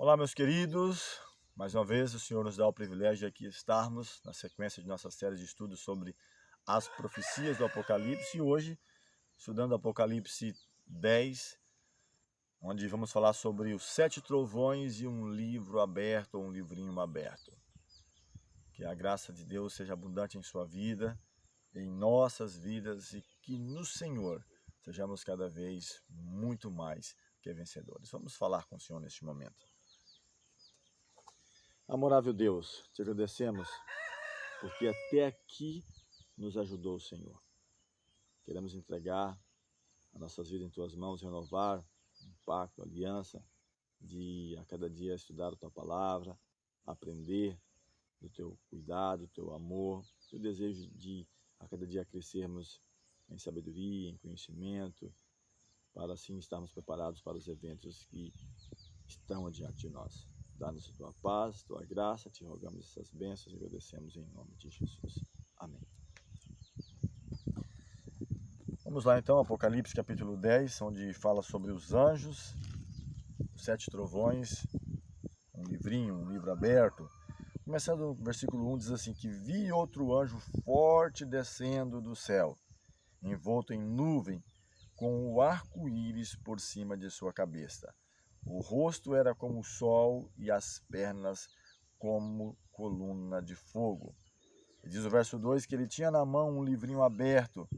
Olá, meus queridos. Mais uma vez, o Senhor nos dá o privilégio de aqui estarmos na sequência de nossa série de estudos sobre as profecias do Apocalipse. E hoje, estudando Apocalipse 10, onde vamos falar sobre os 7 trovões e um livro aberto, ou um livrinho aberto. Que a graça de Deus seja abundante em sua vida, em nossas vidas, e que no Senhor sejamos cada vez muito mais que vencedores. Vamos falar com o Senhor neste momento. Amorável Deus, te agradecemos porque até aqui nos ajudou o Senhor. Queremos entregar as nossas vidas em tuas mãos, renovar um pacto, aliança, de a cada dia estudar a tua palavra, aprender do teu cuidado, do teu amor, o desejo de a cada dia crescermos em sabedoria, em conhecimento, para assim estarmos preparados para os eventos que estão adiante de nós. Dá-nos a tua paz, tua graça, te rogamos essas bênçãos e agradecemos em nome de Jesus. Amém. Vamos lá então, Apocalipse capítulo 10, onde fala sobre os anjos, os 7 trovões, um livrinho, um livro aberto. Começando no versículo 1, diz assim, que vi outro anjo forte descendo do céu, envolto em nuvem, com o arco-íris por cima de sua cabeça. O rosto era como o sol e as pernas como coluna de fogo. E diz o verso 2 que ele tinha na mão um livrinho aberto,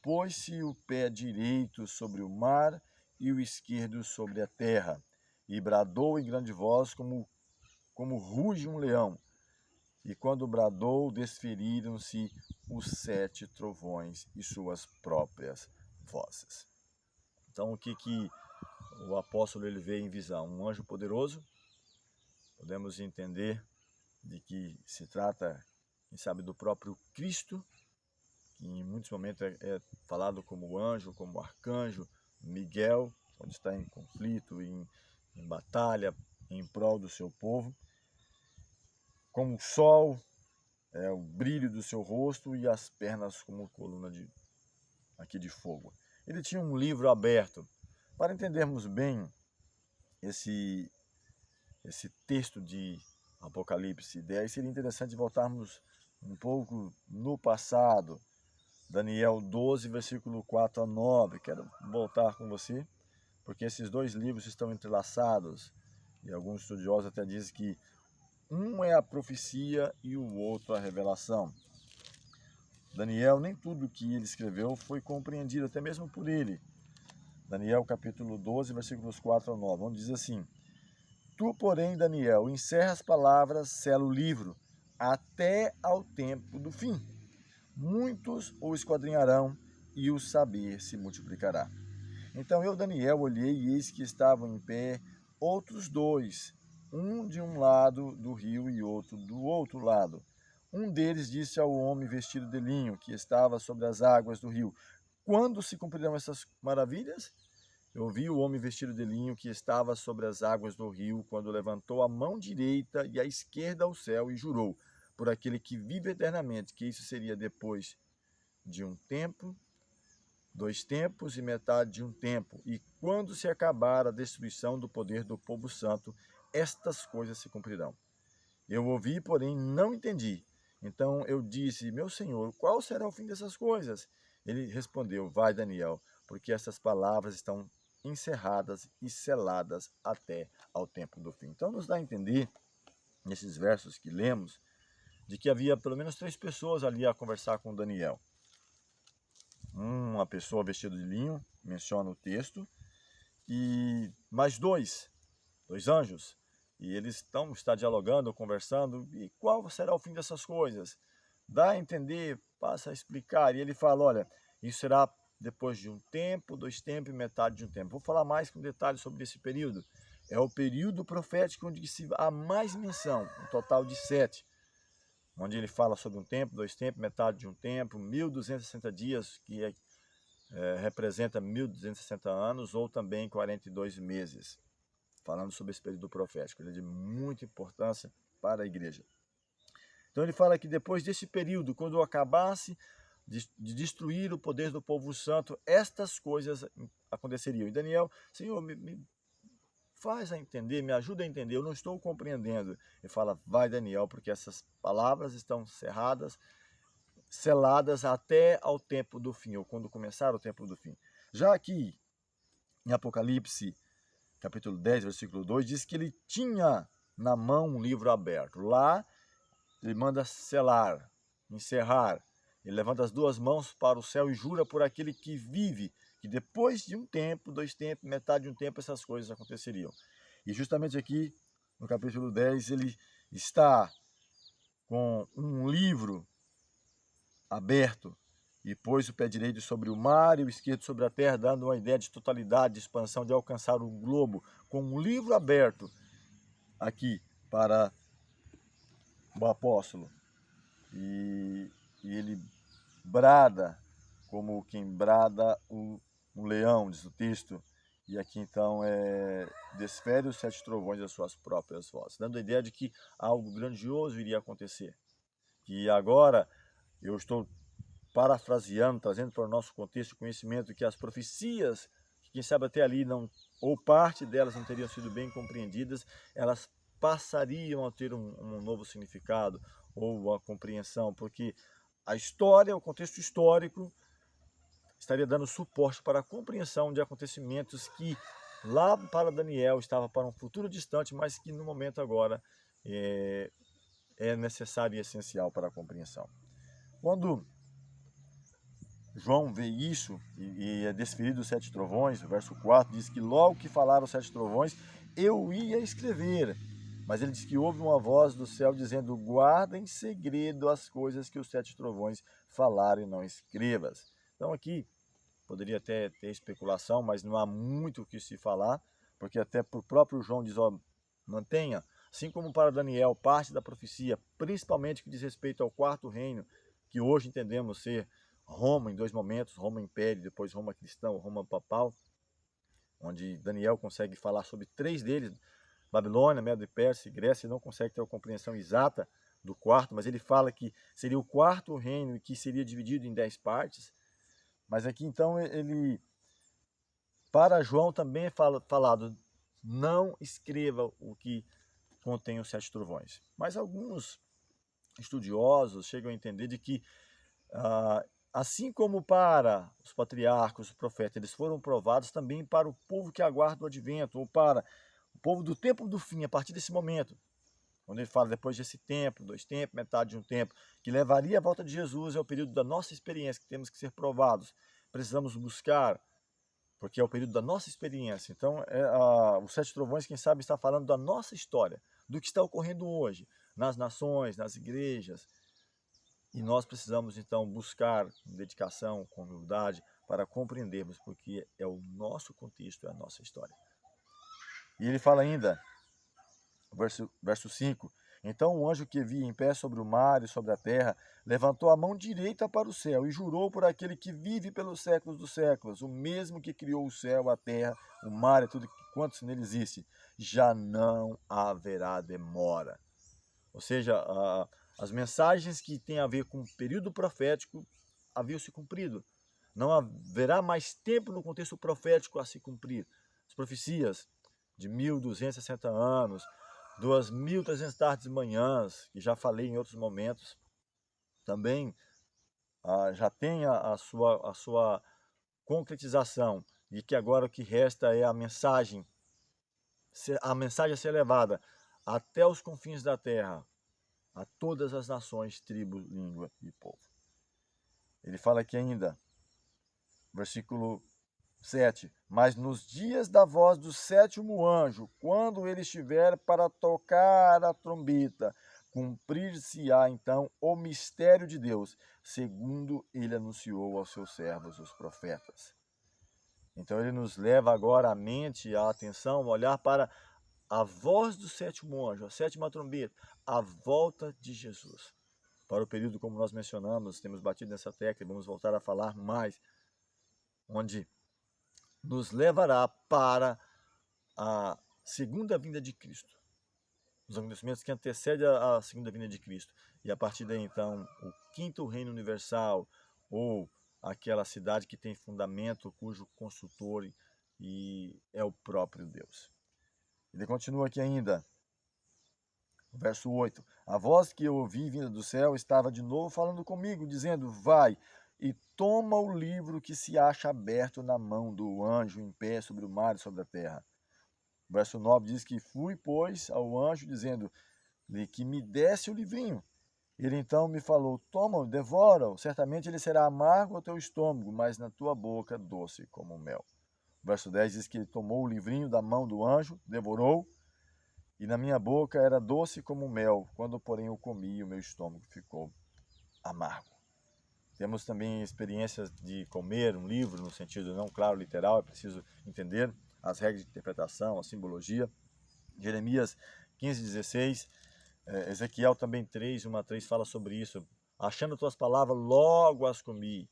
pôs-se o pé direito sobre o mar e o esquerdo sobre a terra, e bradou em grande voz como ruge um leão. E quando bradou, desferiram-se os 7 trovões e suas próprias vozes. Então, o que o apóstolo ele vê em visão? Um anjo poderoso. Podemos entender de que se trata, quem sabe, do próprio Cristo, que em muitos momentos é falado como anjo, como arcanjo, Miguel, quando está em conflito, em batalha, em prol do seu povo. Como o sol, o brilho do seu rosto e as pernas como coluna de fogo. Ele tinha um livro aberto. Para entendermos bem esse texto de Apocalipse 10, seria interessante voltarmos um pouco no passado. Daniel 12, versículo 4 a 9. Quero voltar com você, porque esses dois livros estão entrelaçados. E alguns estudiosos até dizem que um é a profecia e o outro a revelação. Daniel, nem tudo que ele escreveu foi compreendido, até mesmo por ele. Daniel capítulo 12, versículos 4 a 9, onde diz assim: Tu, porém, Daniel, encerra as palavras, sela o livro, até ao tempo do fim. Muitos o esquadrinharão e o saber se multiplicará. Então eu, Daniel, olhei e eis que estavam em pé outros dois, um de um lado do rio e outro do outro lado. Um deles disse ao homem vestido de linho que estava sobre as águas do rio: Quando se cumprirão essas maravilhas? Eu vi o homem vestido de linho que estava sobre as águas do rio, quando levantou a mão direita e a esquerda ao céu e jurou, por aquele que vive eternamente, que isso seria depois de um tempo, 2 tempos e metade de um tempo. E quando se acabar a destruição do poder do povo santo, estas coisas se cumprirão. Eu ouvi, porém não entendi. Então eu disse: Meu Senhor, qual será o fim dessas coisas? Ele respondeu: Vai, Daniel, porque essas palavras estão encerradas e seladas até ao tempo do fim. Então nos dá a entender, nesses versos que lemos, de que havia pelo menos 3 pessoas ali a conversar com Daniel. Uma pessoa vestida de linho, menciona o texto, e mais dois anjos. E eles está dialogando, conversando. E qual será o fim dessas coisas? Dá a entender, passa a explicar. E ele fala, olha, isso será depois de um tempo, 2 tempos e metade de um tempo. Vou falar mais com detalhes sobre esse período. É o período profético onde há mais menção, um total de 7. Onde ele fala sobre um tempo, 2 tempos, metade de um tempo, 1260 dias, que representa 1260 anos, ou também 42 meses. Falando sobre esse período profético, ele é de muita importância para a igreja. Então ele fala que depois desse período, quando acabasse de destruir o poder do povo santo, estas coisas aconteceriam. E Daniel, Senhor, me faz a entender, me ajuda a entender, eu não estou compreendendo. Ele fala, vai Daniel, porque essas palavras estão seladas até ao tempo do fim, ou quando começar o tempo do fim. Já aqui, em Apocalipse, capítulo 10, versículo 2, diz que ele tinha na mão um livro aberto. Lá, ele manda selar, encerrar. Ele levanta as duas mãos para o céu e jura por aquele que vive, que depois de um tempo, 2 tempos, metade de um tempo, essas coisas aconteceriam. E justamente aqui, no capítulo 10, ele está com um livro aberto e pôs o pé direito sobre o mar e o esquerdo sobre a terra, dando uma ideia de totalidade, de expansão, de alcançar o globo, com um livro aberto aqui para o apóstolo. E ele brada como quem brada um leão, diz o texto. E aqui então desfere os 7 trovões das suas próprias vozes, dando a ideia de que algo grandioso iria acontecer. E agora eu estou parafraseando, trazendo para o nosso contexto de conhecimento que as profecias, que quem sabe até ali não, ou parte delas não teriam sido bem compreendidas, elas passariam a ter um novo significado ou uma compreensão, porque a história, o contexto histórico, estaria dando suporte para a compreensão de acontecimentos que lá para Daniel estava para um futuro distante, mas que no momento agora é necessário e essencial para a compreensão. Quando João vê isso e é desferido os 7 trovões, o verso 4 diz que logo que falaram os 7 trovões, eu ia escrever. Mas ele diz que houve uma voz do céu dizendo, guarda em segredo as coisas que os 7 trovões falaram e não escrevas. Então aqui, poderia até ter especulação, mas não há muito o que se falar, porque até o próprio João diz, ó, mantenha, assim como para Daniel, parte da profecia, principalmente que diz respeito ao 4º reino, que hoje entendemos ser Roma em 2 momentos, Roma Império, depois Roma Cristão, Roma Papal, onde Daniel consegue falar sobre 3 deles, Babilônia, Medo e Pérsia e Grécia, não consegue ter a compreensão exata do 4º, mas ele fala que seria o 4º reino e que seria dividido em 10 partes. Mas aqui então ele, para João também é falado, não escreva o que contém os 7 trovões. Mas alguns estudiosos chegam a entender de que assim como para os patriarcas, os profetas, eles foram provados também para o povo que aguarda o advento, ou para o povo do tempo do fim, a partir desse momento. Quando ele fala depois desse tempo, 2 tempos, metade de um tempo, que levaria a volta de Jesus, é o período da nossa experiência, que temos que ser provados. Precisamos buscar, porque é o período da nossa experiência. Então, os 7 trovões, quem sabe, está falando da nossa história, do que está ocorrendo hoje, nas nações, nas igrejas. E nós precisamos, então, buscar com dedicação, com humildade, para compreendermos, porque é o nosso contexto, é a nossa história. E ele fala ainda, verso 5, então o anjo que vi em pé sobre o mar e sobre a terra, levantou a mão direita para o céu e jurou por aquele que vive pelos séculos dos séculos, o mesmo que criou o céu, a terra, o mar e tudo quanto nele existe, já não haverá demora. Ou seja, as mensagens que têm a ver com o período profético haviam se cumprido. Não haverá mais tempo no contexto profético a se cumprir. As profecias de 1260 anos, 2300 tardes e manhãs, que já falei em outros momentos, também já tem a sua concretização, e que agora o que resta é a mensagem a ser levada até os confins da terra, a todas as nações, tribos, língua e povo. Ele fala aqui ainda, versículo 7, mas nos dias da voz do 7º anjo, quando ele estiver para tocar a trombeta, cumprir-se-á então o mistério de Deus, segundo ele anunciou aos seus servos, os profetas. Então ele nos leva agora a mente, a atenção, a olhar para a voz do 7º anjo, a 7ª trombeta, a volta de Jesus. Para o período, como nós mencionamos, temos batido nessa tecla e vamos voltar a falar mais, onde nos levará para a segunda vinda de Cristo, os acontecimentos que antecedem a segunda vinda de Cristo. E a partir daí, então, o 5º reino universal, ou aquela cidade que tem fundamento, cujo construtor é o próprio Deus. Ele continua aqui ainda, verso 8. A voz que eu ouvi vinda do céu estava de novo falando comigo, dizendo: vai e toma o livro que se acha aberto na mão do anjo em pé sobre o mar e sobre a terra. Verso 9 diz que fui, pois, ao anjo, dizendo-lhe que me desse o livrinho. Ele então me falou: toma-o, devora-o, certamente ele será amargo ao teu estômago, mas na tua boca doce como mel. Verso 10 diz que ele tomou o livrinho da mão do anjo, devorou, e na minha boca era doce como mel. Quando, porém, eu comi, o meu estômago ficou amargo. Temos também experiências de comer um livro, no sentido não claro, literal, é preciso entender as regras de interpretação, a simbologia. Jeremias 15:16, Ezequiel também 3:1-3 fala sobre isso. Achando tuas palavras, logo as comi.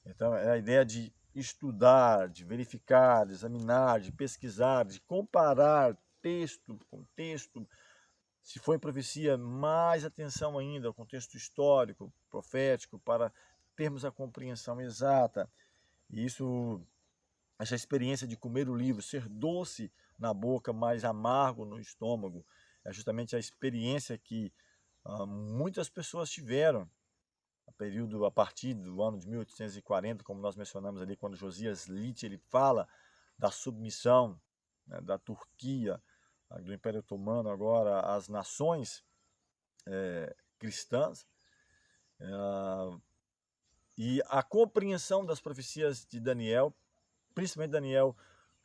Então, é a ideia de estudar, de verificar, de examinar, de pesquisar, de comparar texto com texto. Se for em profecia, mais atenção ainda ao contexto histórico, profético, para termos a compreensão exata. E essa experiência de comer o livro, ser doce na boca, mas amargo no estômago, é justamente a experiência que muitas pessoas tiveram a partir do ano de 1840, como nós mencionamos ali, quando Josias Litt ele fala da submissão, né, da Turquia, do Império Otomano agora às nações cristãs, e a compreensão das profecias de Daniel, principalmente Daniel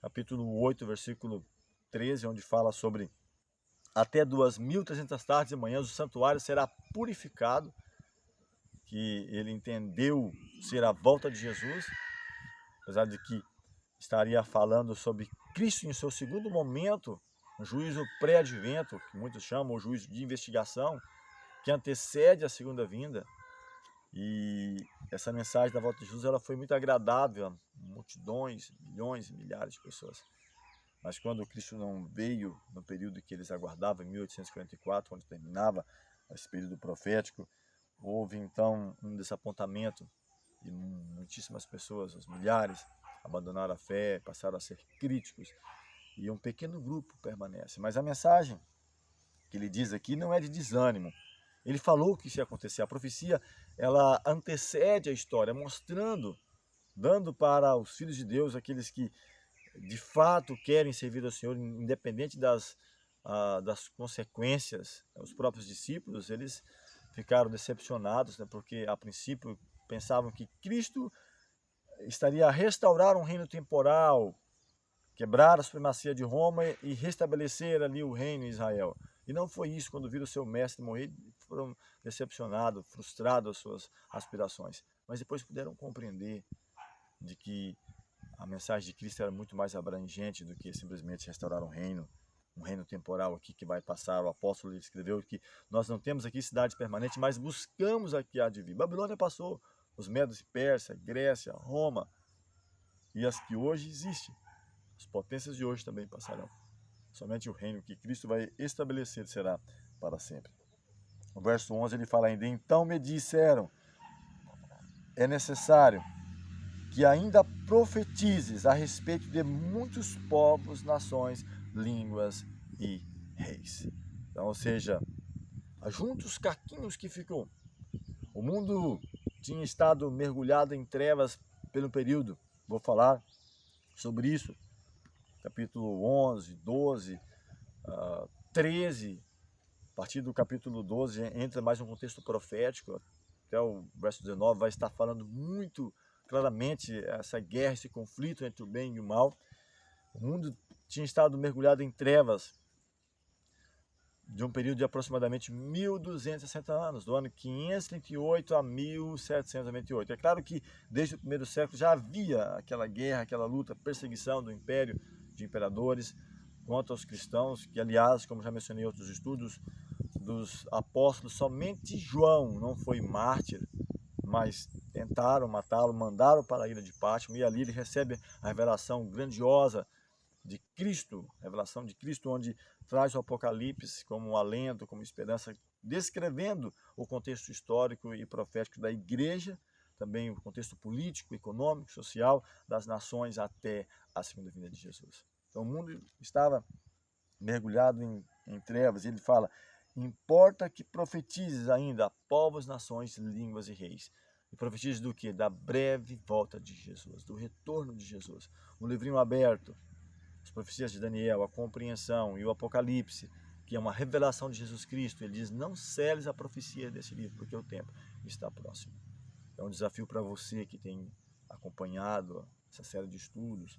capítulo 8, versículo 13, onde fala sobre até 2.300 tardes e manhãs o santuário será purificado, que ele entendeu ser a volta de Jesus, apesar de que estaria falando sobre Cristo em seu segundo momento, um juízo pré-advento, que muitos chamam o juízo de investigação, que antecede a segunda vinda. E essa mensagem da volta de Jesus ela foi muito agradável a multidões, milhões e milhares de pessoas. Mas quando Cristo não veio no período que eles aguardavam, em 1844, quando terminava esse período profético, houve então um desapontamento e muitíssimas pessoas, os milhares, abandonaram a fé, passaram a ser críticos e um pequeno grupo permanece. Mas a mensagem que ele diz aqui não é de desânimo. Ele falou que isso ia acontecer. A profecia, ela antecede a história, mostrando, dando para os filhos de Deus, aqueles que de fato querem servir ao Senhor, independente das consequências. Os próprios discípulos, eles ficaram decepcionados, né, porque a princípio pensavam que Cristo estaria a restaurar um reino temporal, quebrar a supremacia de Roma e restabelecer ali o reino em Israel. E não foi isso. Quando viram o seu mestre morrer, foram decepcionados, frustrados as suas aspirações. Mas depois puderam compreender de que a mensagem de Cristo era muito mais abrangente do que simplesmente restaurar um reino temporal aqui que vai passar. O apóstolo escreveu que nós não temos aqui cidade permanente, mas buscamos aqui a de vir. Babilônia passou, os Medos e Pérsia, Grécia, Roma, e as que hoje existem, as potências de hoje também passarão. Somente o reino que Cristo vai estabelecer será para sempre. No verso 11 ele fala ainda: então me disseram, é necessário que ainda profetizes a respeito de muitos povos, nações, línguas e reis. Então, ou seja, junta os caquinhos que ficou. O mundo tinha estado mergulhado em trevas pelo período. Vou falar sobre isso. Capítulo 11, 12, 13. A partir do capítulo 12 entra mais um contexto profético. Até o verso 19 vai estar falando muito claramente essa guerra, esse conflito entre o bem e o mal. O mundo tinha estado mergulhado em trevas de um período de aproximadamente 1.260 anos, do ano 538 a 1798. É claro que desde o primeiro século já havia aquela guerra, aquela luta, perseguição do império, de imperadores contra os cristãos, que aliás, como já mencionei em outros estudos dos apóstolos, somente João não foi mártir, mas tentaram matá-lo, mandaram para a ilha de Pátimo, e ali ele recebe a revelação grandiosa de Cristo, revelação de Cristo, onde traz o Apocalipse como um alento, como esperança, descrevendo o contexto histórico e profético da igreja, também o contexto político, econômico, social das nações até a segunda vinda de Jesus. Então o mundo estava mergulhado em trevas. Ele fala, importa que profetizes ainda a povos, nações, línguas e reis. E profetizes do quê? Da breve volta de Jesus, do retorno de Jesus. Um livrinho aberto, as profecias de Daniel, a compreensão e o Apocalipse, que é uma revelação de Jesus Cristo. Ele diz, não seles a profecia desse livro, porque o tempo está próximo. É um desafio para você que tem acompanhado essa série de estudos,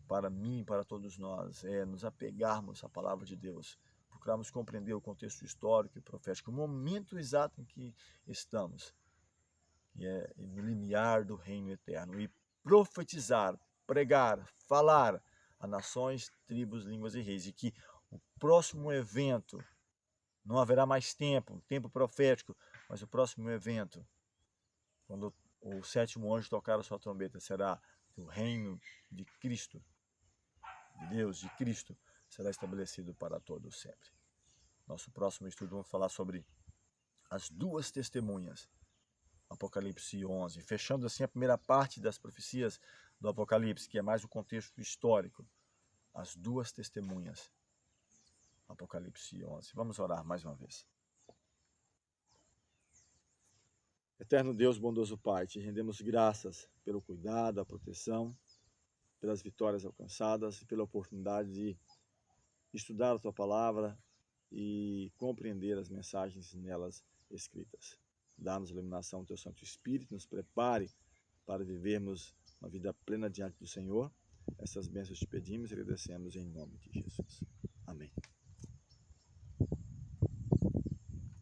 para mim, para todos nós, é nos apegarmos à palavra de Deus, procurarmos compreender o contexto histórico e profético, o momento exato em que estamos, que é no limiar do reino eterno, e profetizar, pregar, falar a nações, tribos, línguas e reis, e que o próximo evento, não haverá mais tempo, um tempo profético, mas o próximo evento, quando o sétimo anjo tocar a sua trombeta, será o reino de Cristo, de Deus, de Cristo, será estabelecido para todos sempre. Nosso próximo estudo vamos falar sobre as duas testemunhas, Apocalipse 11, fechando assim a primeira parte das profecias do Apocalipse, que é mais o contexto histórico, as duas testemunhas, Apocalipse 11. Vamos orar mais uma vez. Eterno Deus, bondoso Pai, te rendemos graças pelo cuidado, a proteção, pelas vitórias alcançadas e pela oportunidade de estudar a Tua Palavra e compreender as mensagens nelas escritas. Dá-nos a iluminação do Teu Santo Espírito, nos prepare para vivermos uma vida plena diante do Senhor. Essas bênçãos te pedimos e agradecemos em nome de Jesus. Amém.